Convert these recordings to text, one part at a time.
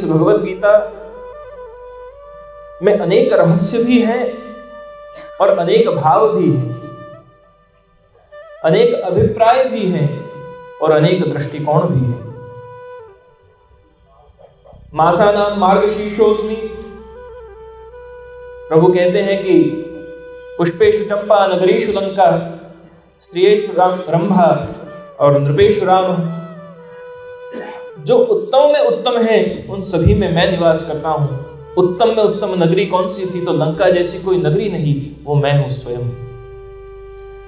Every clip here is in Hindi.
इस भगवत गीता में अनेक रहस्य भी हैं और अनेक भाव भी हैं, अनेक अभिप्राय भी हैं और अनेक दृष्टिकोण भी हैं। मासानां मार्गशीर्षोऽस्मि, प्रभु कहते हैं कि पुष्पेषु चंपा, नगरीषु लंका, स्त्रियेषु रंभा और नृपेषु राम। जो उत्तम में उत्तम है उन सभी में मैं निवास करता हूं। उत्तम में उत्तम नगरी कौन सी थी? तो लंका जैसी कोई नगरी नहीं, वो मैं हूं स्वयं।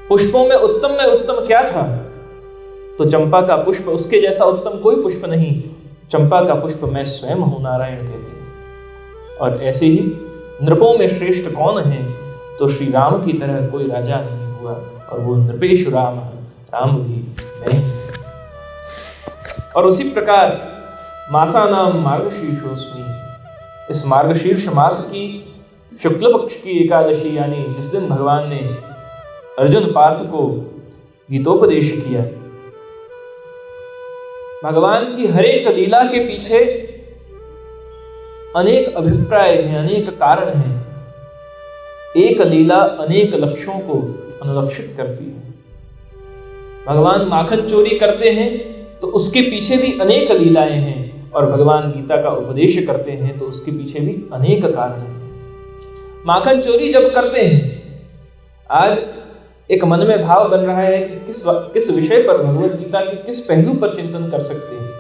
पुष्पों में उत्तम क्या था? तो चंपा का पुष्प, उसके जैसा उत्तम कोई पुष्प नहीं। चंपा का पुष्प मैं स्वयं हूं, नारायण कहते हैं। और ऐसे ही नृपों में श्रेष्ठ कौन है? तो श्री राम की तरह कोई राजा नहीं हुआ, और वो नृपेषु राम, राम भी मैं। और उसी प्रकार मासानां मार्गशीर्षोऽस्मि, इस मार्गशीर्ष मास की शुक्ल पक्ष की एकादशी, यानी जिस दिन भगवान ने अर्जुन पार्थ को गीतोपदेश किया। भगवान की हर एक लीला के पीछे अनेक अभिप्राय हैं, अनेक कारण हैं। एक लीला अनेक लक्ष्यों को अनुलक्षित करती है। भगवान माखन चोरी करते हैं तो उसके पीछे भी अनेक लीलाएं हैं, और भगवान गीता का उपदेश करते हैं तो उसके पीछे भी अनेक कारण हैं। माखन चोरी जब करते हैं, आज एक मन में भाव बन रहा है कि किस विषय पर, भगवत गीता के किस पहलू पर चिंतन कर सकते हैं।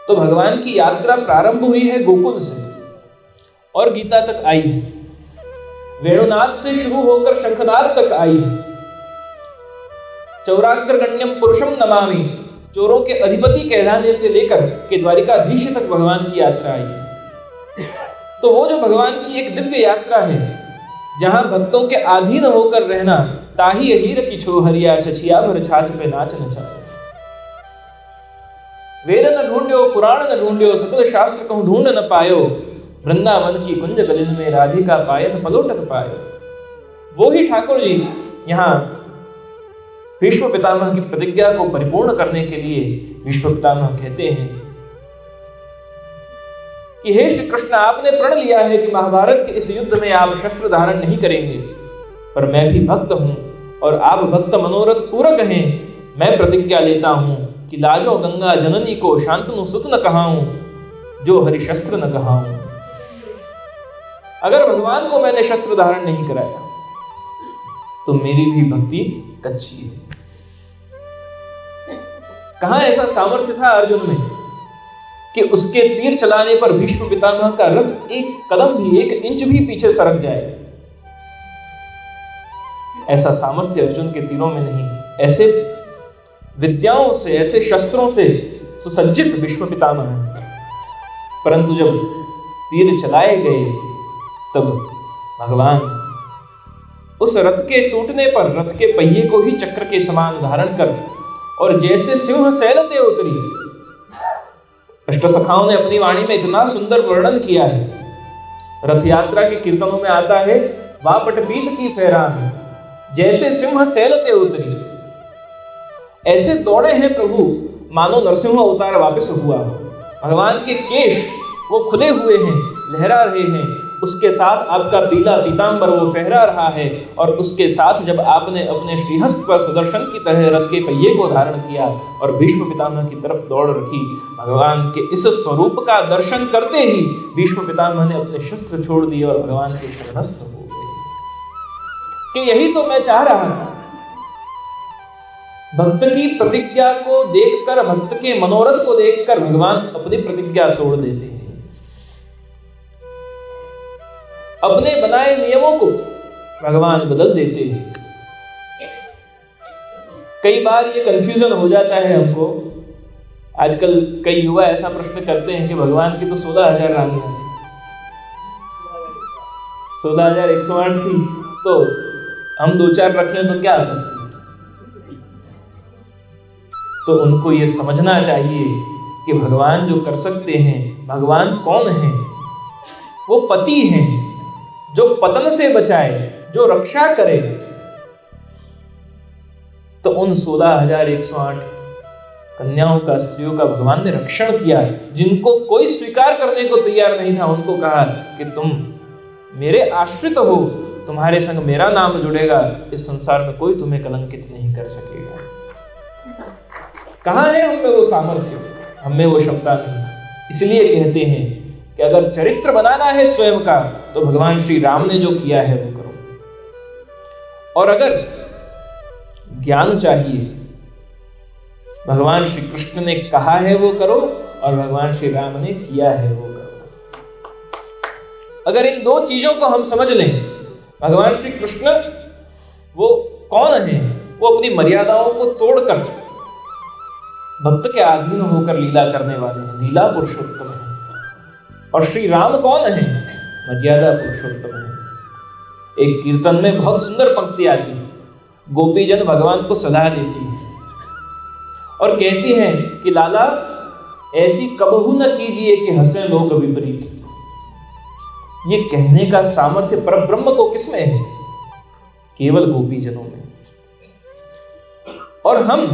तो भगवान की यात्रा प्रारंभ हुई है गोकुल से और गीता तक आई है। वेणुनाद से शुरू होकर शंखनाद तक आई है। चौराग्रगण्यम पुरुषम नमामि, चोरों के अधिपति कहलाने से लेकर के द्वारिकाधीश तक भगवान की यात्रा आई है। तो वो जो भगवान की एक दिव्य यात्रा है, जहां भक्तों के अधीन होकर रहना, ताही हीर की छोहरिया, छछिया भर छाछ पे नाच नचा। वेद न ढूंढ्यो, पुराण न ढूंढ्यो, सकल शास्त्र कहूं ढूंढ न पायो, वृंदावन की कुंज गलिन में राधिका पायन पलोटत पायो। वो ही ठाकुर जी यहाँ भीष्म पितामह की प्रतिज्ञा को परिपूर्ण करने के लिए भीष्म पितामह कहते हैं कि हे श्री कृष्ण, आपने प्रण लिया है कि महाभारत के इस युद्ध में आप शस्त्र धारण नहीं करेंगे, पर मैं भी भक्त हूं और आप भक्त मनोरथ पूरक हैं। मैं प्रतिज्ञा लेता हूं कि लाजो गंगा जननी को शांतनु सुत न कहाऊं, जो हरि शस्त्र न कहाऊं। अगर भगवान को मैंने शस्त्र धारण नहीं कराया तो मेरी भी भक्ति कच्ची है। कहां ऐसा सामर्थ्य था अर्जुन में कि उसके तीर चलाने पर भीष्म पितामह का रथ एक कदम भी, एक इंच भी पीछे सरक जाए। ऐसा सामर्थ्य अर्जुन के तीरों में नहीं। ऐसे विद्याओं से, ऐसे शस्त्रों से सुसज्जित भीष्म पितामह है। परंतु जब तीर चलाए गए तब भगवान उस रथ के टूटने पर रथ के पहिए को ही चक्र के समान धारण कर, और जैसे सिंह सैलते उतरी। अष्ट सखाओं ने अपनी वाणी में इतना सुंदर वर्णन किया है। रथ यात्रा के कीर्तनों में आता है, वापट पीठ की फहरान, जैसे सिंह सैलते उतरी। ऐसे दौड़े हैं प्रभु मानो नरसिंह अवतार वापस हुआ हो। भगवान के केश वो खुले हुए हैं, लहरा रहे हैं। उसके साथ आपका पीला पीतांबर वो फहरा रहा है, और उसके साथ जब आपने अपने श्रीहस्त पर सुदर्शन की तरह रथ के पहिए को धारण किया और भीष्म पितामह की तरफ दौड़ रखी, भगवान के इस स्वरूप का दर्शन करते ही भीष्म पितामह ने अपने शस्त्र छोड़ दिए और भगवान के शरणस्थ हो गए। कि यही तो मैं चाह रहा था। भक्त की प्रतिज्ञा को देखकर, भक्त के मनोरथ को देखकर भगवान अपनी प्रतिज्ञा तोड़ देते हैं। अपने बनाए नियमों को भगवान बदल देते हैं। कई बार ये कंफ्यूजन हो जाता है हमको। आजकल कई युवा ऐसा प्रश्न करते हैं कि भगवान की तो 16,000 रानियां थी, 16,108 थी, तो हम 2-4 रख लें तो क्या करते? तो उनको ये समझना चाहिए कि भगवान जो कर सकते हैं, भगवान कौन है? वो पति हैं जो पतन से बचाए, जो रक्षा करे। तो उन 16,108 कन्याओं का, स्त्रियों का भगवान ने रक्षण किया। जिनको कोई स्वीकार करने को तैयार नहीं था, उनको कहा कि तुम मेरे आश्रित हो, तुम्हारे संग मेरा नाम जुड़ेगा, इस संसार में कोई तुम्हें कलंकित नहीं कर सकेगा। कहाँ है हम में वो सामर्थ्य, हम में वो क्षमता नहीं। इसलिए कहते हैं कि अगर चरित्र बनाना है स्वयं का, तो भगवान श्री राम ने जो किया है वो करो, और अगर ज्ञान चाहिए, भगवान श्री कृष्ण ने कहा है वो करो, और भगवान श्री राम ने किया है वो करो। अगर इन दो चीजों को हम समझ लें, भगवान श्री कृष्ण वो कौन है? वो अपनी मर्यादाओं को तोड़कर भक्त के अधीन होकर लीला करने वाले हैं, लीला पुरुषोत्तम है। और श्री राम कौन है? मर्यादा पुरुषोत्तम है। एक कीर्तन में बहुत सुंदर पंक्ति आती है, गोपीजन भगवान को सलाह देती है और कहती हैं कि लाला ऐसी कबहू न कीजिए कि हंसे लोग विपरीत। ये कहने का सामर्थ्य परब्रह्म को किसमें है? केवल गोपीजनों में। और हम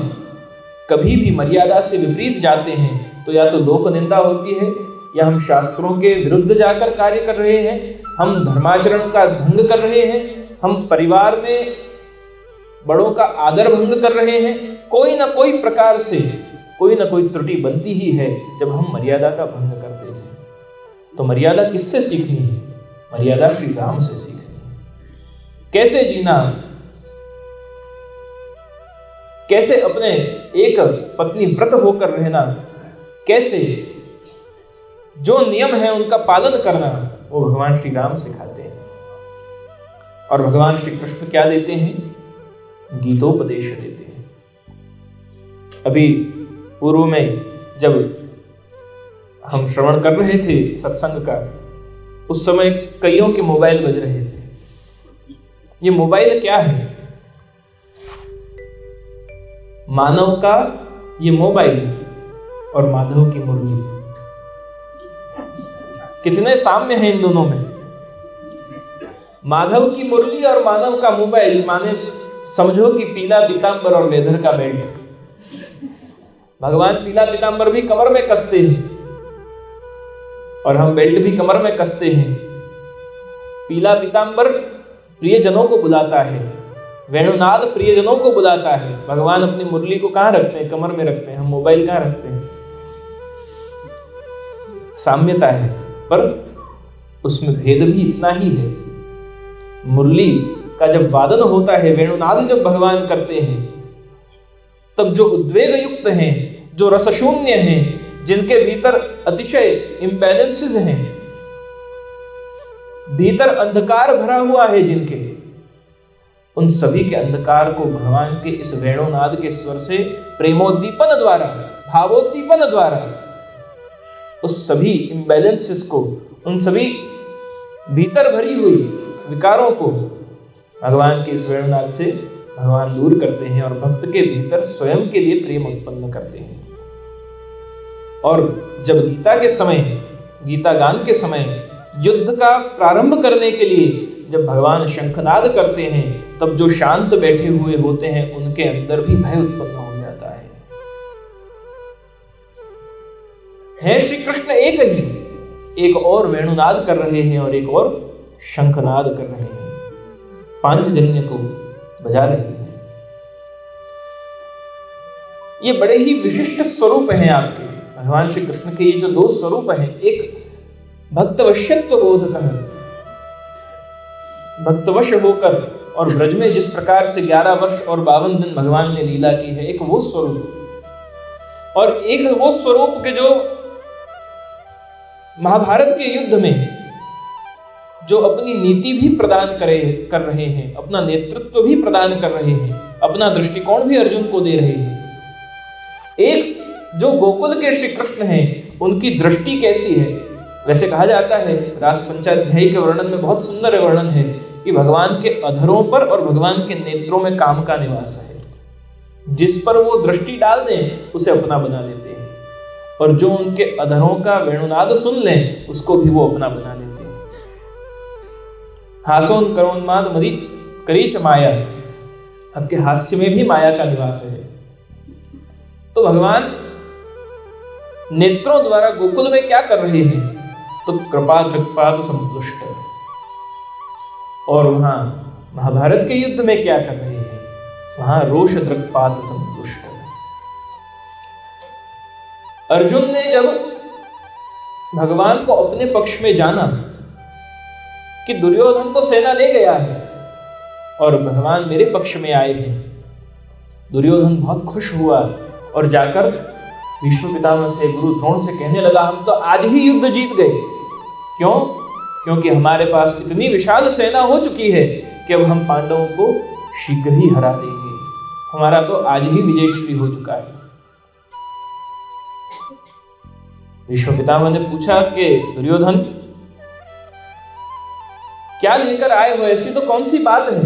कभी भी मर्यादा से विपरीत जाते हैं तो या तो लोक निंदा होती है, या हम शास्त्रों के विरुद्ध जाकर कार्य कर रहे हैं, हम धर्माचरण का भंग कर रहे हैं, हम परिवार में बड़ों का आदर भंग कर रहे हैं। कोई ना कोई प्रकार से कोई ना कोई त्रुटि बनती ही है जब हम मर्यादा का भंग करते हैं। तो मर्यादा किससे सीखनी है? मर्यादा श्री राम से सीखनी है। कैसे जीना, कैसे अपने एक पत्नी व्रत होकर रहना, कैसे जो नियम है उनका पालन करना, वो भगवान श्री राम सिखाते हैं। और भगवान श्री कृष्ण क्या देते हैं? गीतोपदेश देते हैं। अभी पूर्व में जब हम श्रवण कर रहे थे सत्संग का, उस समय कईयों के मोबाइल बज रहे थे। ये मोबाइल क्या है? मानव का ये मोबाइल और माधव की मुरली, कितने साम्य हैं इन दोनों में। माधव की मुरली और मानव का मोबाइल, माने समझो कि पीला पीतांबर और लेदर का बेल्ट। भगवान पीला पीतांबर भी कमर में कसते हैं और हम बेल्ट भी कमर में कसते हैं। पीला पीतांबर प्रियजनों को बुलाता है, वेणुनाद प्रियजनों को बुलाता है। भगवान अपनी मुरली को कहाँ रखते हैं? कमर में रखते हैं। हम मोबाइल कहाँ रखते हैं? साम्यता है, पर उसमें भेद भी इतना ही है। मुरली का जब वादन होता है, वेणुनाद जब भगवान करते हैं, तब जो उद्वेग युक्त हैं, जो रसशून्य हैं, जिनके भीतर अतिशय इम्बैलेंसेस हैं, भीतर अंधकार भरा हुआ है जिनके, उन सभी के अंधकार को भगवान के इस वेणुनाद के स्वर से प्रेमोद्दीपन द्वारा, भावोद्दीपन द्वारा, उस सभी इम्बैलेंसेस को, उन सभी भीतर भरी हुई विकारों को भगवान के इस वेणुनाद से भगवान दूर करते हैं और भक्त के भीतर स्वयं के लिए प्रेम उत्पन्न करते हैं। और जब गीता के समय, गीता गान के समय, युद्ध का प्रारंभ करने के लिए जब भगवान शंखनाद करते हैं, तब जो शांत बैठे हुए होते हैं उनके अंदर भी भय उत्पन्न हो जाता है श्री कृष्ण एक ही, एक और वेणुनाद कर रहे हैं और एक और शंखनाद कर रहे हैं, पांचजन्य को बजा रहे हैं। ये बड़े ही विशिष्ट स्वरूप हैं आपके भगवान श्री कृष्ण के। ये जो दो स्वरूप हैं, एक भक्तवश्यत्व बोधक है, भक्तवश होकर और ब्रज में जिस प्रकार से 11 वर्ष और 52 दिन भगवान ने लीला की है, एक वो स्वरूप, और एक वो स्वरूप के जो महाभारत के युद्ध में जो अपनी नीति भी प्रदान कर रहे हैं, अपना नेतृत्व भी प्रदान कर रहे हैं, अपना दृष्टिकोण भी अर्जुन को दे रहे हैं। एक जो गोकुल के श्री कृष्ण हैं, उनकी दृष्टि कैसी है? वैसे कहा जाता है, रास पंचाध्यायी के वर्णन में बहुत सुंदर वर्णन है कि भगवान के अधरों पर और भगवान के नेत्रों में काम का निवास है। जिस पर वो दृष्टि डाल दें उसे अपना बना लेते हैं, और जो उनके अधरों का वेणुनाद सुन लें उसको भी वो अपना बना लेते हैं। हासोन करोन्माद मदि करीच माया, आपके हास्य में भी माया का निवास है। तो भगवान नेत्रों द्वारा गोकुल में क्या कर रहे हैं? तो कृपा दृक्पात संतुष्ट। और वहां महाभारत के युद्ध में क्या कर रहे हैं? वहां रोष दृक्पात संतुष्ट। अर्जुन ने जब भगवान को अपने पक्ष में जाना कि दुर्योधन तो सेना ले गया है और भगवान मेरे पक्ष में आए हैं, दुर्योधन बहुत खुश हुआ और जाकर भीष्म पितामह से, गुरु द्रोण से कहने लगा, हम तो आज ही युद्ध जीत गए। क्यों? क्योंकि हमारे पास इतनी विशाल सेना हो चुकी है कि अब हम पांडवों को शीघ्र ही हरा देंगे। हमारा तो आज ही विजयश्री हो चुका है। भीष्म पितामह ने पूछा कि दुर्योधन क्या लेकर आए हो? ऐसी तो कौन सी बात है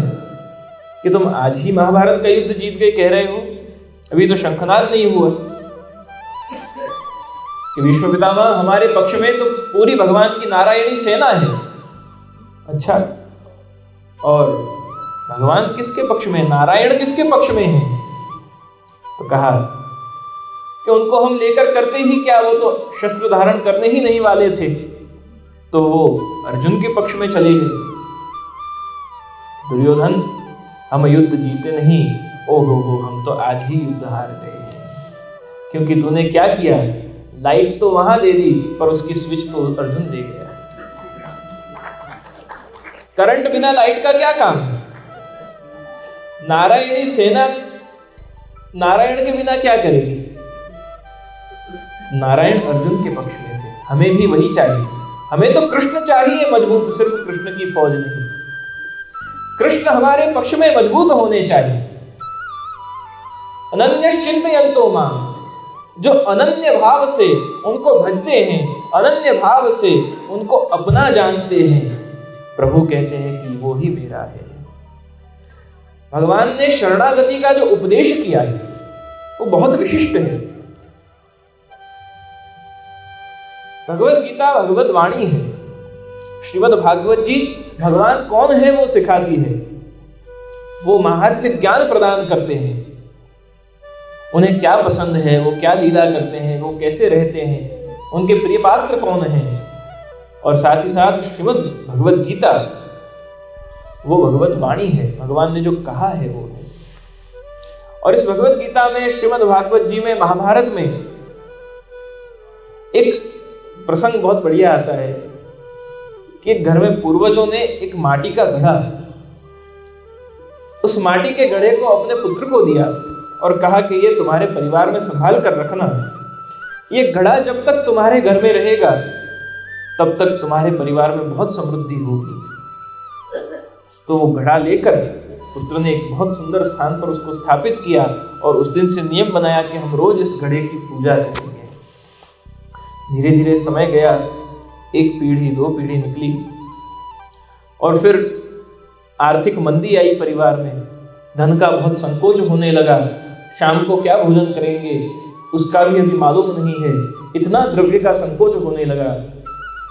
कि तुम आज ही महाभारत का युद्ध जीत गए कह रहे हो? अभी तो शंखनाद नहीं हुआ। कि भीष्म पितामह हमारे पक्ष में तो पूरी भगवान की नारायणी सेना है। अच्छा, और भगवान किसके पक्ष में, नारायण किसके पक्ष में है? तो कहा कि उनको हम लेकर करते ही क्या, वो तो शस्त्र धारण करने ही नहीं वाले थे, तो वो अर्जुन के पक्ष में चले गए। दुर्योधन हम युद्ध जीते नहीं, ओहो हम तो आज ही युद्ध हार गए, क्योंकि तूने क्या किया, लाइट तो वहां दे दी पर उसकी स्विच तो अर्जुन ले गया। करंट बिना लाइट का क्या काम है? नारायणी सेना नारायण के बिना क्या करेगी? नारायण अर्जुन के पक्ष में थे, हमें भी वही चाहिए। हमें तो कृष्ण चाहिए मजबूत, सिर्फ कृष्ण की फौज नहीं। कृष्ण हमारे पक्ष में मजबूत होने चाहिए। अनन्यश्चिन्तयन्तो माम्, जो अनन्य भाव से उनको भजते हैं, अनन्य भाव से उनको अपना जानते हैं, प्रभु कहते हैं कि वो ही मेरा है। भगवान ने शरणागति का जो उपदेश किया है वो बहुत विशिष्ट है। भगवद गीता भगवद वाणी है। श्रीमद् भागवत जी भगवान कौन है वो सिखाती है। वो महात्म्य ज्ञान प्रदान करते हैं। उन्हें क्या पसंद है, वो क्या लीला करते हैं, वो कैसे रहते हैं, उनके प्रिय पात्र कौन हैं। और साथ ही साथ श्रीमद् भगवद गीता वो भगवत वाणी है, भगवान ने जो कहा है वो है। और इस भगवत गीता में, श्रीमद् भागवत जी में, महाभारत में एक प्रसंग बहुत बढ़िया आता है कि एक घर में पूर्वजों ने एक माटी का घड़ा, उस माटी के घड़े को अपने पुत्र को दिया और कहा कि ये तुम्हारे परिवार में संभाल कर रखना। ये घड़ा जब तक तुम्हारे घर में रहेगा तब तक तुम्हारे परिवार में बहुत समृद्धि होगी। तो वो घड़ा लेकर पुत्र ने एक बहुत सुंदर स्थान पर उसको स्थापित किया और उस दिन से नियम बनाया कि हम रोज इस घड़े की पूजा करेंगे। धीरे धीरे समय गया, एक पीढ़ी, दो पीढ़ी निकली और फिर आर्थिक मंदी आई परिवार में, धन का बहुत संकोच होने लगा। शाम को क्या भोजन करेंगे उसका भी अभी मालूम नहीं है, इतना द्रव्य का संकोच होने लगा।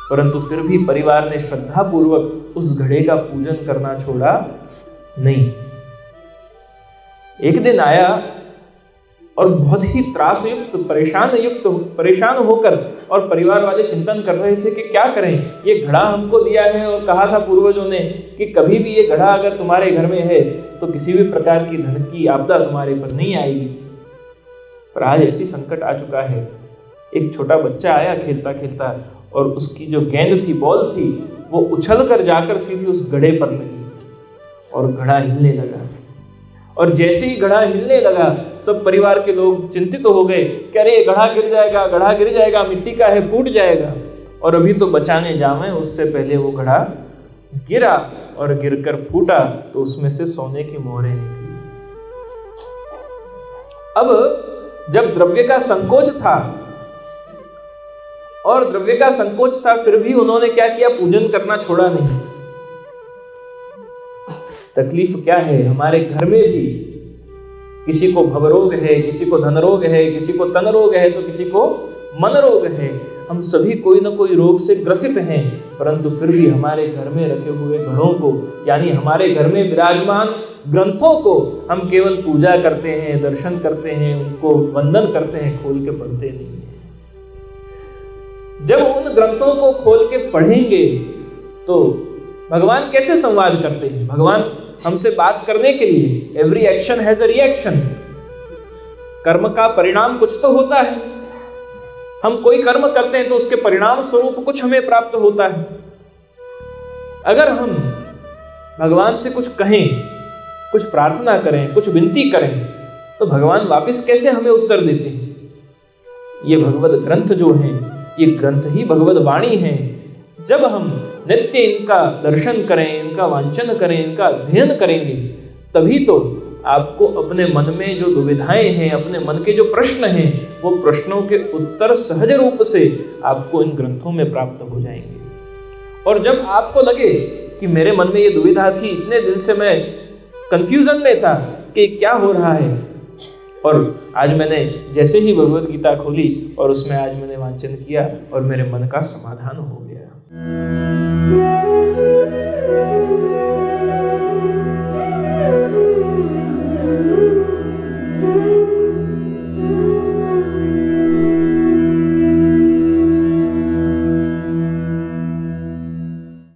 परंतु फिर भी परिवार ने श्रद्धा पूर्वक उस घड़े का पूजन करना छोड़ा नहीं। एक दिन आया और बहुत ही त्रासयुक्त, परेशान होकर, और परिवार वाले चिंतन कर रहे थे कि क्या करें। ये घड़ा हमको दिया है और कहा था पूर्वजों ने कि कभी भी ये घड़ा अगर तुम्हारे घर में है तो किसी भी प्रकार की धन की आपदा तुम्हारे पर नहीं आएगी। पर आज ऐसी संकट आ चुका है। एक छोटा बच्चा आया खेलता खेलता और उसकी जो गेंद थी, बॉल थी, वो उछल कर जाकर सीधी उस घड़े पर लगी और घड़ा हिलने लगा। और जैसे ही घड़ा हिलने लगा सब परिवार के लोग चिंतित हो गए कि अरे घड़ा गिर जाएगा, घड़ा गिर जाएगा, मिट्टी का है, फूट जाएगा। और अभी तो बचाने जावें उससे पहले वो घड़ा गिरा और गिरकर फूटा तो उसमें से सोने की मोहरें निकली। अब जब द्रव्य का संकोच था और द्रव्य का संकोच था, फिर भी उन्होंने क्या किया, पूजन करना छोड़ा नहीं। तकलीफ क्या है, हमारे घर में भी किसी को भवरोग है, किसी को धन रोग है, किसी को तन रोग है, तो किसी को मन रोग है। हम सभी कोई ना कोई रोग से ग्रसित हैं, परंतु फिर भी हमारे घर में रखे हुए घड़ों को, यानी हमारे घर में विराजमान ग्रंथों को हम केवल पूजा करते हैं, दर्शन करते हैं, उनको वंदन करते हैं, खोल के पढ़ते नहीं हैं। जब उन ग्रंथों को खोल के पढ़ेंगे तो भगवान कैसे संवाद करते हैं? भगवान हमसे बात करने के लिए, every action has a reaction, कर्म का परिणाम कुछ तो होता है। हम कोई कर्म करते हैं तो उसके परिणाम स्वरूप कुछ हमें प्राप्त होता है। अगर हम भगवान से कुछ कहें, कुछ प्रार्थना करें, कुछ विनती करें, तो भगवान वापस कैसे हमें उत्तर देते हैं? ये भगवत ग्रंथ जो हैं, ये ग्रंथ ही भगवत वाणी हैं। जब हम नित्य इनका दर्शन करें, इनका वांचन करें, इनका अध्ययन करेंगे, तभी तो आपको अपने मन में जो दुविधाएं हैं, अपने मन के जो प्रश्न हैं, वो प्रश्नों के उत्तर सहज रूप से आपको इन ग्रंथों में प्राप्त हो जाएंगे। और जब आपको लगे कि मेरे मन में ये दुविधा थी, इतने दिन से मैं कंफ्यूजन में था कि क्या हो रहा है, और आज मैंने जैसे ही भगवत गीता खोली और उसमें आज मैंने वांचन किया और मेरे मन का समाधान हो गया।